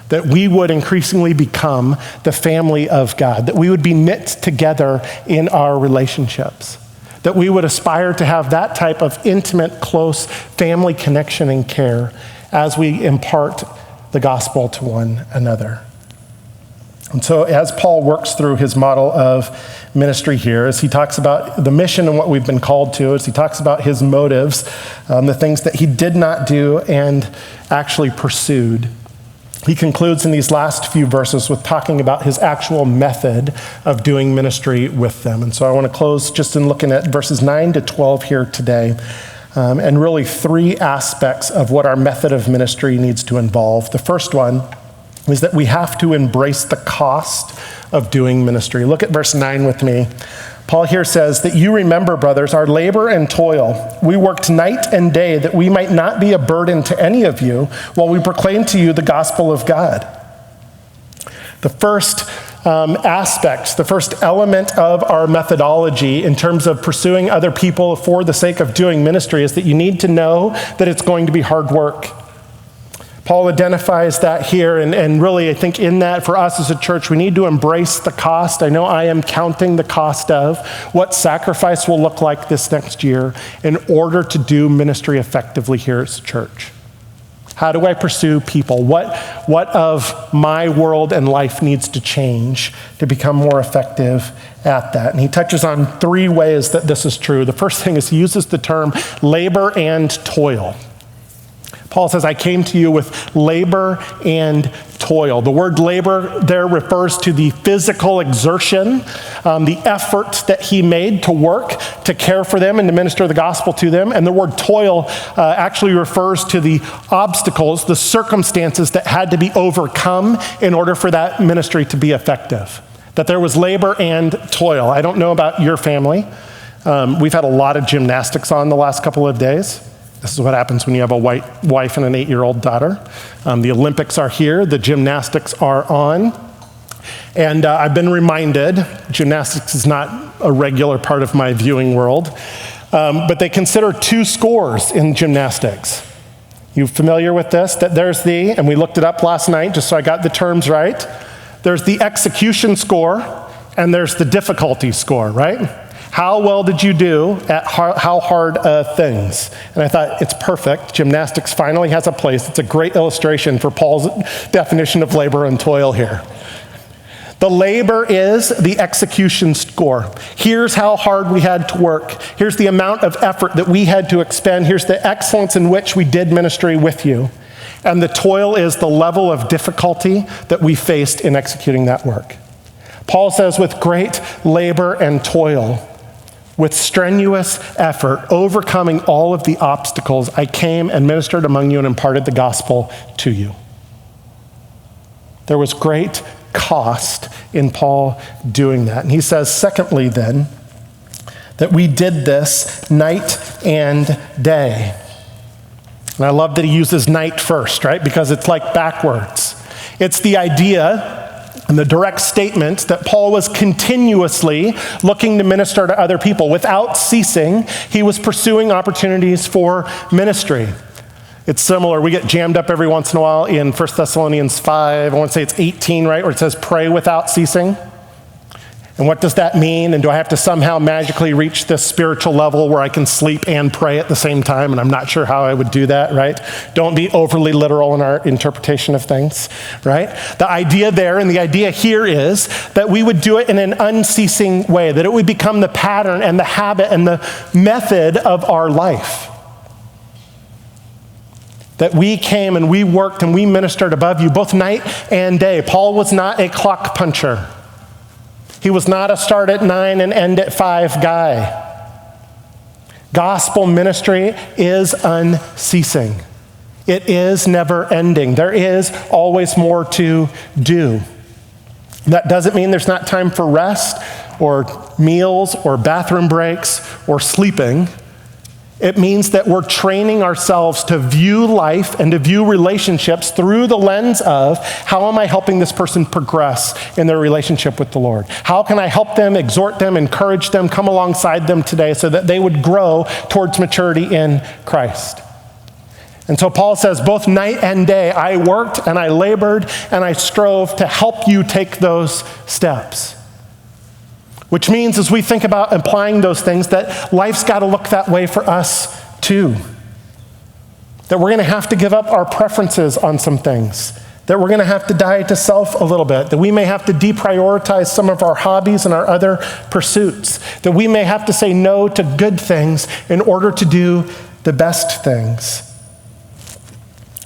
That we would increasingly become the family of God, that we would be knit together in our relationships, that we would aspire to have that type of intimate, close family connection and care as we impart the gospel to one another. And so as Paul works through his model of ministry here, as he talks about the mission and what we've been called to, as he talks about his motives, the things that he did not do and actually pursued, he concludes in these last few verses with talking about his actual method of doing ministry with them. And so I want to close just in looking at verses 9 to 12 here today, and really three aspects of what our method of ministry needs to involve. The first one is that we have to embrace the cost of doing ministry. Look at verse 9 with me. Paul here says that you remember, brothers, our labor and toil. We worked night and day that we might not be a burden to any of you while we proclaim to you the gospel of God. The first aspect, the first element of our methodology in terms of pursuing other people for the sake of doing ministry is that you need to know that it's going to be hard work. Paul identifies that here, and really I think in that for us as a church, we need to embrace the cost. I know I am counting the cost of what sacrifice will look like this next year in order to do ministry effectively here as a church. How do I pursue people? What of my world and life needs to change to become more effective at that? And he touches on three ways that this is true. The first thing is he uses the term labor and toil. Paul says, I came to you with labor and toil. The word labor there refers to the physical exertion, the effort that he made to work, to care for them and to minister the gospel to them. And the word toil actually refers to the obstacles, the circumstances that had to be overcome in order for that ministry to be effective. That there was labor and toil. I don't know about your family, We've had a lot of gymnastics on the last couple of days. This is what happens when you have a white wife and an 8-year-old daughter. The Olympics are here. The gymnastics are on. And I've been reminded, gymnastics is not a regular part of my viewing world, but they consider 2 scores in gymnastics. You familiar with this? That there's and we looked it up last night just so I got the terms right. There's the execution score and there's the difficulty score, right? How well did you do at how hard things? And I thought, it's perfect. Gymnastics finally has a place. It's a great illustration for Paul's definition of labor and toil here. The labor is the execution score. Here's how hard we had to work. Here's the amount of effort that we had to expend. Here's the excellence in which we did ministry with you. And the toil is the level of difficulty that we faced in executing that work. Paul says, with great labor and toil, with strenuous effort, overcoming all of the obstacles, I came and ministered among you and imparted the gospel to you. There was great cost in Paul doing that. And he says, secondly then, that we did this night and day. And I love that he uses night first, right? Because it's like backwards. It's the idea and the direct statement that Paul was continuously looking to minister to other people. Without ceasing, he was pursuing opportunities for ministry. It's similar. We get jammed up every once in a while in 1 Thessalonians 5. I want to say it's 18, right? Where it says, pray without ceasing. And what does that mean? And do I have to somehow magically reach this spiritual level where I can sleep and pray at the same time? And I'm not sure how I would do that, right? Don't be overly literal in our interpretation of things, right? The idea there and the idea here is that we would do it in an unceasing way, that it would become the pattern and the habit and the method of our life. That we came and we worked and we ministered above you both night and day. Paul was not a clock puncher. He was not a start at 9 and end at 5 guy. Gospel ministry is unceasing. It is never ending. There is always more to do. That doesn't mean there's not time for rest or meals or bathroom breaks or sleeping. It means that we're training ourselves to view life and to view relationships through the lens of, how am I helping this person progress in their relationship with the Lord? How can I help them, exhort them, encourage them, come alongside them today so that they would grow towards maturity in Christ? And so Paul says, both night and day, I worked and I labored and I strove to help you take those steps. Which means as we think about applying those things, that life's got to look that way for us too. That we're going to have to give up our preferences on some things. That we're going to have to die to self a little bit. That we may have to deprioritize some of our hobbies and our other pursuits. That we may have to say no to good things in order to do the best things.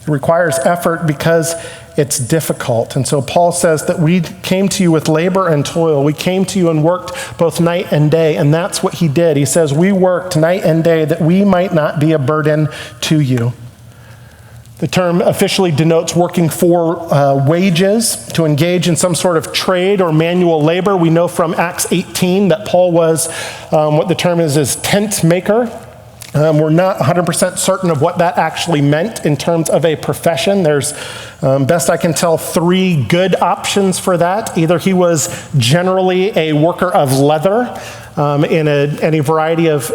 It requires effort because it's difficult. And so Paul says that we came to you with labor and toil. We came to you and worked both night and day, and that's what he did. He says, we worked night and day that we might not be a burden to you. The term officially denotes working for wages, to engage in some sort of trade or manual labor. We know from Acts 18 that Paul was, what the term is tent maker. We're not 100% certain of what that actually meant in terms of a profession. There's, best I can tell, 3 good options for that. Either he was generally a worker of leather in any variety of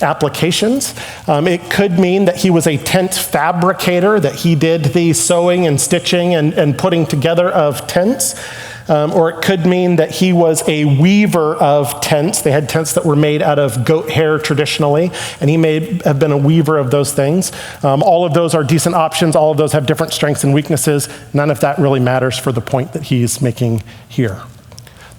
applications. It could mean that he was a tent fabricator, that he did the sewing and stitching and putting together of tents. Or it could mean that he was a weaver of tents. They had tents that were made out of goat hair traditionally, and he may have been a weaver of those things. All of those are decent options. All of those have different strengths and weaknesses. None of that really matters for the point that he's making here.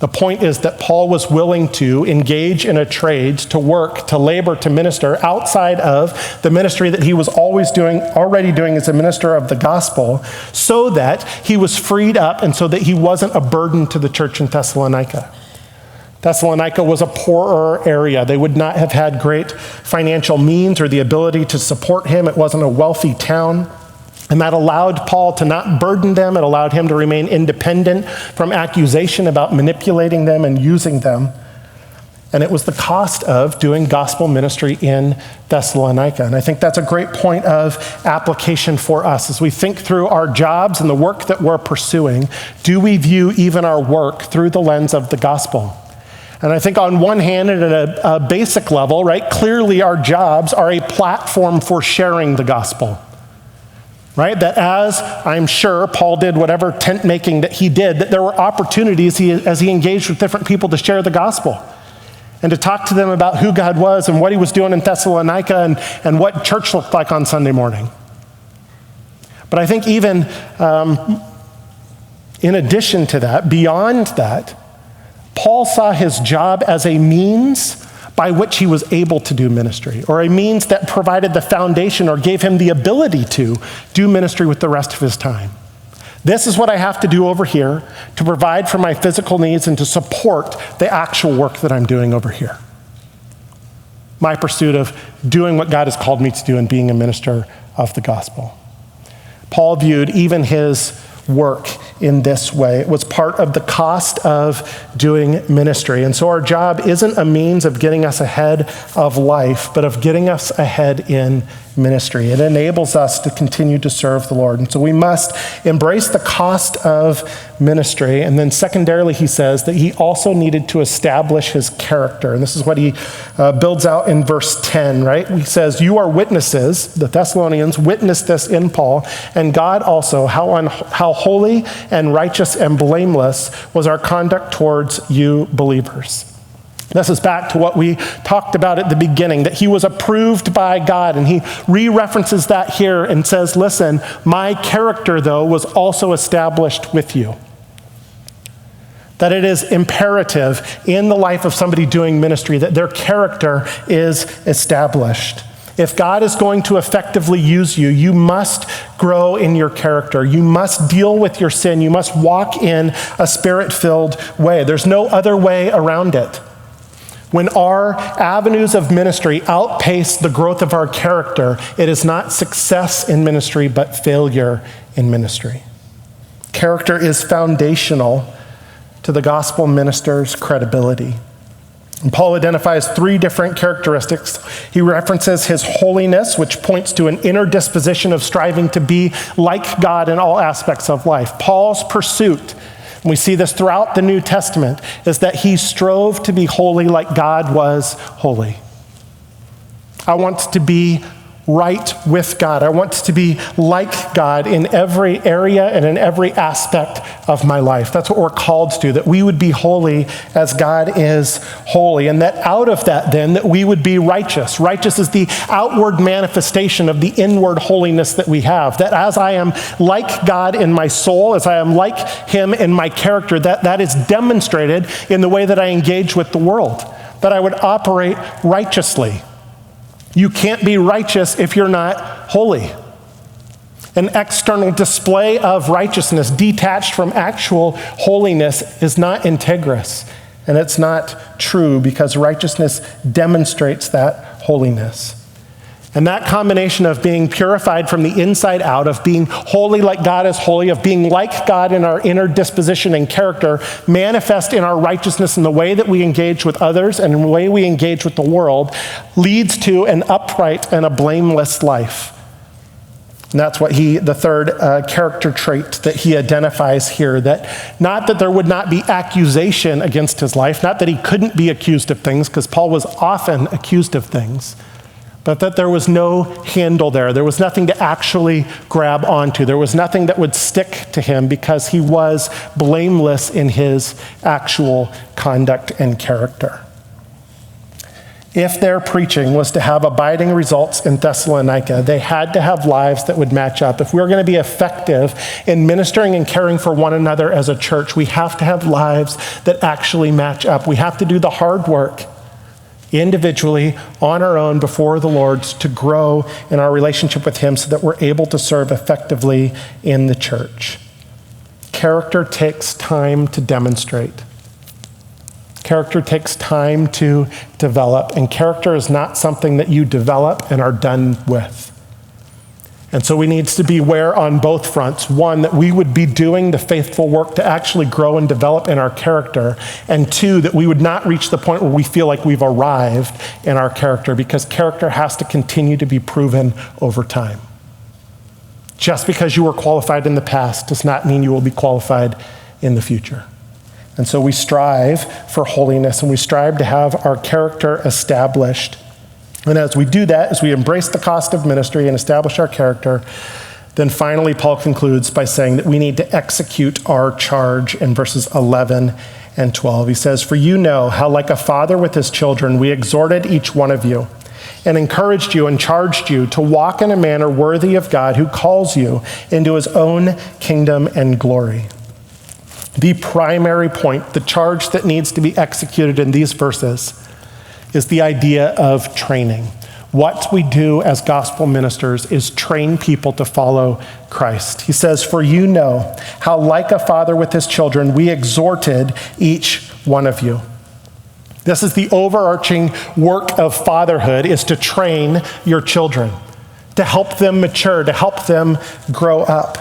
The point is that Paul was willing to engage in a trade, to work, to labor, to minister outside of the ministry that he was already doing as a minister of the gospel, so that he was freed up and so that he wasn't a burden to the church in Thessalonica. Thessalonica was a poorer area. They would not have had great financial means or the ability to support him. It wasn't a wealthy town. And that allowed Paul to not burden them. It allowed him to remain independent from accusation about manipulating them and using them. And it was the cost of doing gospel ministry in Thessalonica. And I think that's a great point of application for us. As we think through our jobs and the work that we're pursuing, do we view even our work through the lens of the gospel? And I think on one hand, and at a basic level, right, clearly our jobs are a platform for sharing the gospel. Right? That as I'm sure Paul did whatever tent making that he did, that there were opportunities as he engaged with different people to share the gospel and to talk to them about who God was and what he was doing in Thessalonica and what church looked like on Sunday morning. But I think even in addition to that, beyond that, Paul saw his job as a means by which he was able to do ministry, or a means that provided the foundation or gave him the ability to do ministry with the rest of his time. This is what I have to do over here to provide for my physical needs and to support the actual work that I'm doing over here. My pursuit of doing what God has called me to do and being a minister of the gospel. Paul viewed even his work in this way. It was part of the cost of doing ministry. And so our job isn't a means of getting us ahead of life, but of getting us ahead in ministry. It enables us to continue to serve the Lord. And so we must embrace the cost of ministry. And then secondarily, he says that he also needed to establish his character. And this is what he builds out in verse 10, right? He says, you are witnesses, the Thessalonians witnessed this in Paul, and God also, how holy and righteous and blameless was our conduct towards you believers. This is back to what we talked about at the beginning, that he was approved by God, and he re-references that here and says, listen, my character, though, was also established with you. That it is imperative in the life of somebody doing ministry that their character is established. If God is going to effectively use you, you must grow in your character. You must deal with your sin. You must walk in a spirit-filled way. There's no other way around it. When our avenues of ministry outpace the growth of our character, it is not success in ministry, but failure in ministry. Character is foundational to the gospel minister's credibility. And Paul identifies three different characteristics. He references his holiness, which points to an inner disposition of striving to be like God in all aspects of life. Paul's pursuit, and we see this throughout the New Testament, is that he strove to be holy like God was holy. I want to be right with God. I want to be like God in every area and in every aspect of my life. That's what we're called to, that we would be holy as God is holy. And that out of that then, that we would be righteous. Righteous is the outward manifestation of the inward holiness that we have. That as I am like God in my soul, as I am like him in my character, that is demonstrated in the way that I engage with the world. That I would operate righteously. You can't be righteous if you're not holy. An external display of righteousness detached from actual holiness is not integrous, and it's not true because righteousness demonstrates that holiness. And that combination of being purified from the inside out, of being holy like God is holy, of being like God in our inner disposition and character, manifest in our righteousness in the way that we engage with others and in the way we engage with the world, leads to an upright and a blameless life. And that's what the third character trait that he identifies here, that not that there would not be accusation against his life, not that he couldn't be accused of things, because Paul was often accused of things, but that there was no handle there. There was nothing to actually grab onto. There was nothing that would stick to him because he was blameless in his actual conduct and character. If their preaching was to have abiding results in Thessalonica, they had to have lives that would match up. If we were going to be effective in ministering and caring for one another as a church, we have to have lives that actually match up. We have to do the hard work individually, on our own, before the Lord, to grow in our relationship with him so that we're able to serve effectively in the church. Character takes time to demonstrate. Character takes time to develop, and character is not something that you develop and are done with. And so we need to be aware on both fronts. One, that we would be doing the faithful work to actually grow and develop in our character. And two, that we would not reach the point where we feel like we've arrived in our character, because character has to continue to be proven over time. Just because you were qualified in the past does not mean you will be qualified in the future. And so we strive for holiness, and we strive to have our character established. And as we do that, as we embrace the cost of ministry and establish our character, then finally Paul concludes by saying that we need to execute our charge in verses 11 and 12. He says, "For you know how, like a father with his children, we exhorted each one of you and encouraged you and charged you to walk in a manner worthy of God, who calls you into his own kingdom and glory." The primary point, the charge that needs to be executed in these verses, is the idea of training. What we do as gospel ministers is train people to follow Christ. He says, "For you know how, like a father with his children, we exhorted each one of you." This is the overarching work of fatherhood, is to train your children, to help them mature, to help them grow up.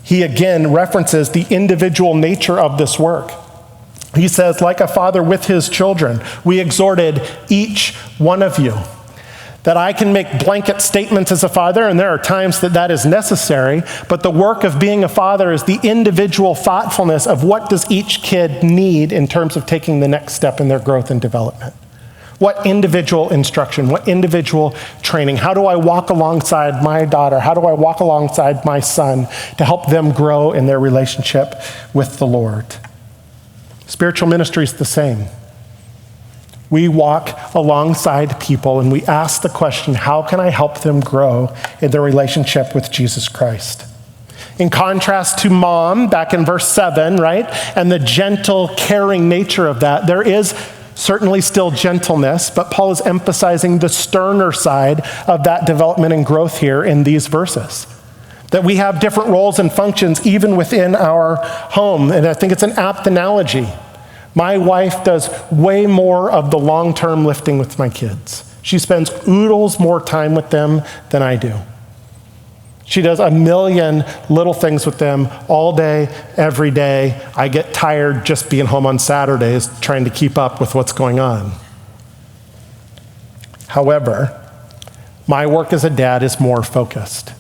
He again references the individual nature of this work. He says, like a father with his children, we exhorted each one of you. That I can make blanket statements as a father, and there are times that that is necessary, but the work of being a father is the individual thoughtfulness of what does each kid need in terms of taking the next step in their growth and development. What individual instruction, what individual training? How do I walk alongside my daughter? How do I walk alongside my son to help them grow in their relationship with the Lord? Spiritual ministry is the same. We walk alongside people and we ask the question, how can I help them grow in their relationship with Jesus Christ? In contrast to mom, back in verse 7, right, and the gentle, caring nature of that, there is certainly still gentleness, but Paul is emphasizing the sterner side of that development and growth here in these verses. That we have different roles and functions even within our home. And I think it's an apt analogy. My wife does way more of the long-term lifting with my kids. She spends oodles more time with them than I do. She does a million little things with them all day, every day. I get tired just being home on Saturdays trying to keep up with what's going on. However, my work as a dad is more focused.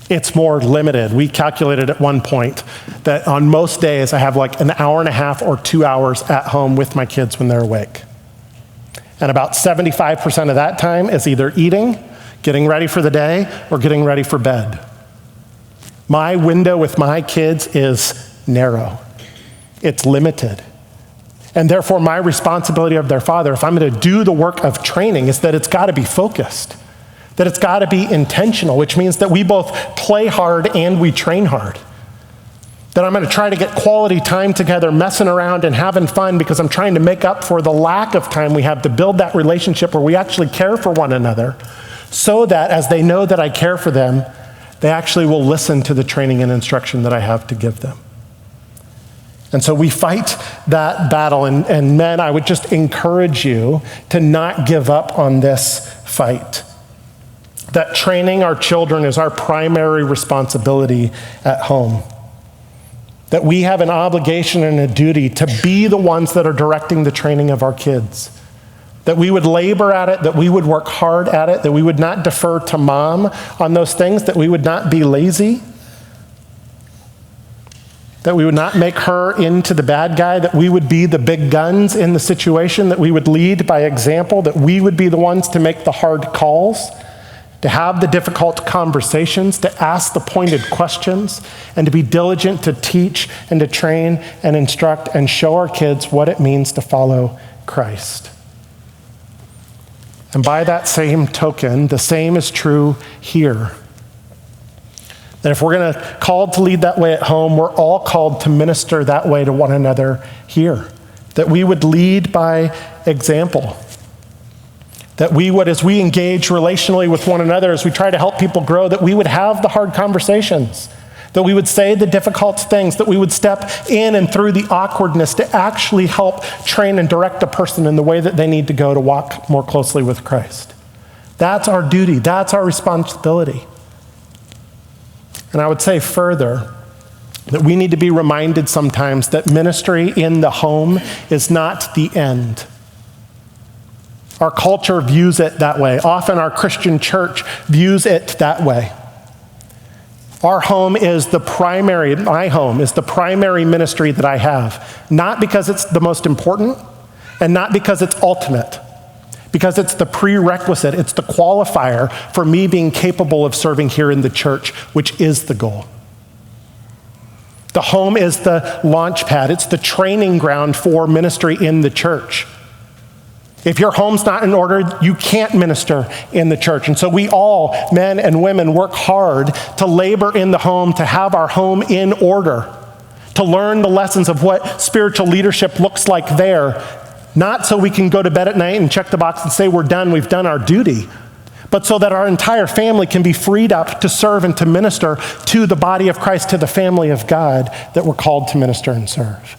It's more limited. We calculated at one point that on most days I have like an hour and a half or 2 hours at home with my kids when they're awake. And about 75% of that time is either eating, getting ready for the day, or getting ready for bed. My window with my kids is narrow. It's limited. And therefore my responsibility of their father, if I'm going to do the work of training, is that it's got to be focused. That it's got to be intentional, which means that we both play hard and we train hard. That I'm going to try to get quality time together, messing around and having fun, because I'm trying to make up for the lack of time we have to build that relationship where we actually care for one another, so that as they know that I care for them, they actually will listen to the training and instruction that I have to give them. And so we fight that battle. And men, I would just encourage you to not give up on this fight. That training our children is our primary responsibility at home. That we have an obligation and a duty to be the ones that are directing the training of our kids. That we would labor at it, that we would work hard at it, that we would not defer to mom on those things, that we would not be lazy, that we would not make her into the bad guy, that we would be the big guns in the situation, that we would lead by example, that we would be the ones to make the hard calls, to have the difficult conversations, to ask the pointed questions, and to be diligent to teach and to train and instruct and show our kids what it means to follow Christ. And by that same token, the same is true here. That if we're called to lead that way at home, we're all called to minister that way to one another here. That we would lead by example. That we would, as we engage relationally with one another, as we try to help people grow, that we would have the hard conversations, that we would say the difficult things, that we would step in and through the awkwardness to actually help train and direct a person in the way that they need to go to walk more closely with Christ. That's our duty. That's our responsibility. And I would say further that we need to be reminded sometimes that ministry in the home is not the end. Our culture views it that way. Often our Christian church views it that way. Our home is my home is the primary ministry that I have. Not because it's the most important and not because it's ultimate. Because it's the prerequisite, it's the qualifier for me being capable of serving here in the church, which is the goal. The home is the launch pad. It's the training ground for ministry in the church. If your home's not in order, you can't minister in the church. And so we all, men and women, work hard to labor in the home, to have our home in order, to learn the lessons of what spiritual leadership looks like there, not so we can go to bed at night and check the box and say we're done, we've done our duty, but so that our entire family can be freed up to serve and to minister to the body of Christ, to the family of God that we're called to minister and serve.